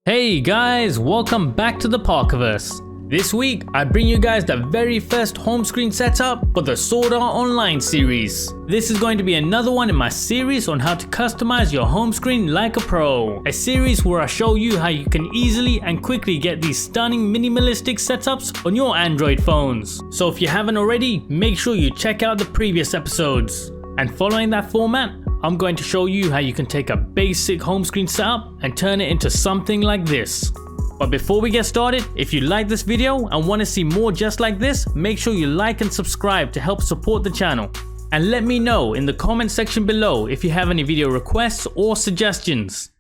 Hey guys, welcome back to the Parkerverse. This week, I bring you guys the very first home screen setup for the Sword Art Online series. This is going to be another one in my series on how to customize your home screen like a pro. A series where I show you how you can easily and quickly get these stunning minimalistic setups on your Android phones. So if you haven't already, make sure you check out the previous episodes. And following that format, I'm going to show you how you can take a basic home screen setup and turn it into something like this. But before we get started, if you like this video and want to see more just like this, make sure you like and subscribe to help support the channel. And let me know in the comment section below if you have any video requests or suggestions.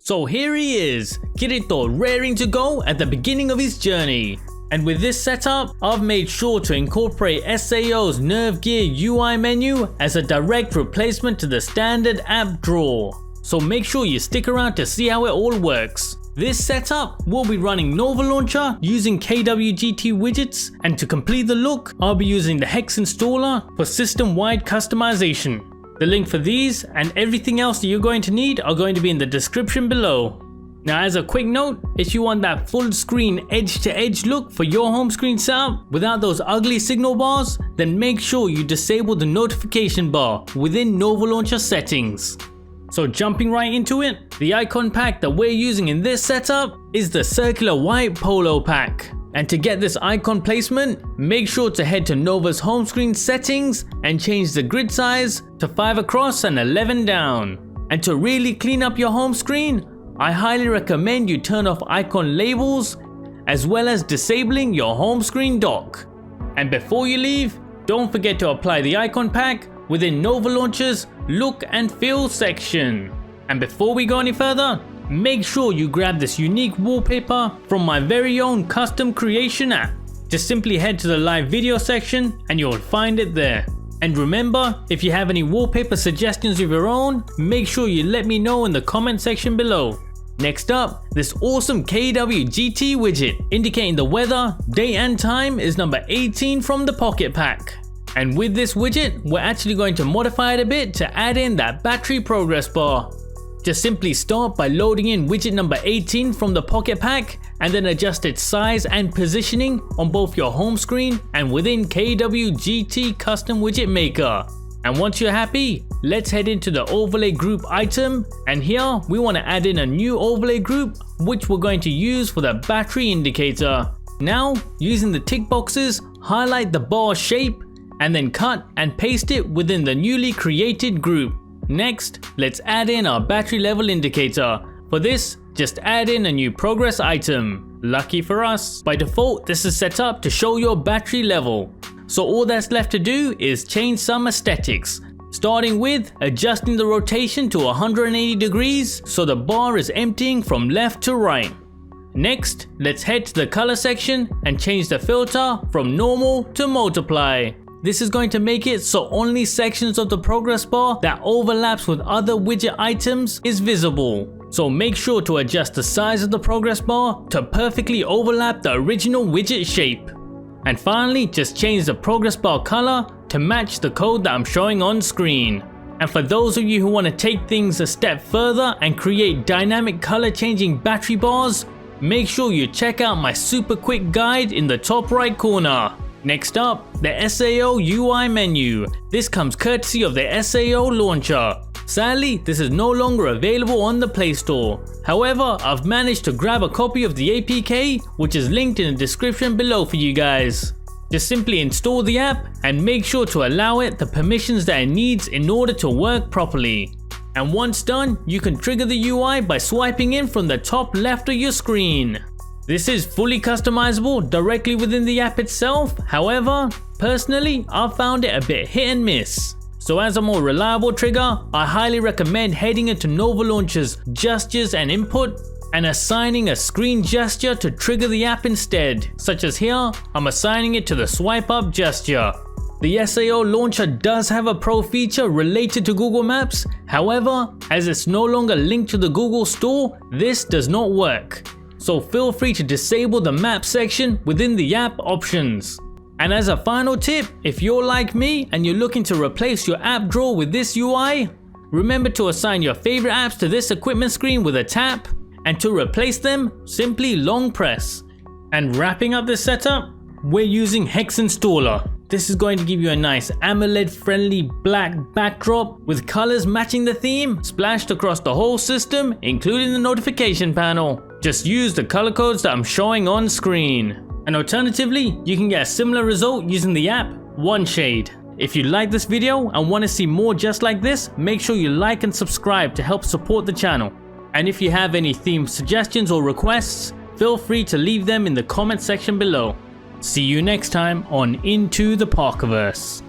So here he is, Kirito, raring to go at the beginning of his journey. And with this setup, I've made sure to incorporate SAO's Nerve Gear UI menu as a direct replacement to the standard app drawer. So make sure you stick around to see how it all works. This setup will be running Nova Launcher using KWGT widgets, and to complete the look, I'll be using the Hex installer for system-wide customization. The link for these and everything else that you're going to need are going to be in the description below. Now, as a quick note, if you want that full screen edge-to-edge look for your home screen setup without those ugly signal bars, then make sure you disable the notification bar within Nova Launcher settings. So jumping right into it, the icon pack that we're using in this setup is the circular white polo pack. And to get this icon placement, make sure to head to Nova's home screen settings and change the grid size to 5 across and 11 down. And to really clean up your home screen, I highly recommend you turn off icon labels as well as disabling your home screen dock. And before you leave, don't forget to apply the icon pack within Nova Launcher's look and feel section. And before we go any further, make sure you grab this unique wallpaper from my very own custom creation app. Just simply head to the live video section and you'll find it there. And remember, if you have any wallpaper suggestions of your own, make sure you let me know in the comment section below. Next up, this awesome KWGT widget indicating the weather, date and time is number 18 from the Pocket Pack. And with this widget, we're actually going to modify it a bit to add in that battery progress bar. Just simply start by loading in widget number 18 from the Pocket Pack and then adjust its size and positioning on both your home screen and within KWGT Custom Widget Maker. And once you're happy, let's head into the overlay group item, and here we want to add in a new overlay group which we're going to use for the battery indicator. Now, using the tick boxes, highlight the bar shape and then cut and paste it within the newly created group. Next, let's add in our battery level indicator. For this, just add in a new progress item. Lucky for us, by default this is set up to show your battery level. So all that's left to do is change some aesthetics, starting with adjusting the rotation to 180 degrees so the bar is emptying from left to right. Next, let's head to the color section and change the filter from normal to multiply. This is going to make it so only sections of the progress bar that overlaps with other widget items is visible. So make sure to adjust the size of the progress bar to perfectly overlap the original widget shape. And finally, just change the progress bar color to match the code that I'm showing on screen. And for those of you who want to take things a step further and create dynamic color changing battery bars, make sure you check out my super quick guide in the top right corner. Next up, the SAO UI menu. This comes courtesy of the SAO launcher. Sadly, this is no longer available on the Play Store. However, I've managed to grab a copy of the APK, which is linked in the description below for you guys. Just simply install the app and make sure to allow it the permissions that it needs in order to work properly. And once done, you can trigger the UI by swiping in from the top left of your screen. This is fully customizable directly within the app itself. However, personally, I've found it a bit hit and miss. So as a more reliable trigger, I highly recommend heading into Nova Launcher's gestures and input and assigning a screen gesture to trigger the app instead. Such as here, I'm assigning it to the swipe up gesture. The SAO launcher does have a pro feature related to Google Maps. However, as it's no longer linked to the Google Store, this does not work. So feel free to disable the map section within the app options. And as a final tip, if you're like me and you're looking to replace your app drawer with this UI, remember to assign your favorite apps to this equipment screen with a tap, and to replace them, simply long press. And wrapping up this setup, we're using Hex Installer. This is going to give you a nice AMOLED friendly black backdrop with colors matching the theme splashed across the whole system, including the notification panel. Just use the color codes that I'm showing on screen. And alternatively, you can get a similar result using the app OneShade. If you like this video and want to see more just like this, make sure you like and subscribe to help support the channel. And if you have any theme suggestions or requests, feel free to leave them in the comment section below. See you next time on Into the Parkerverse.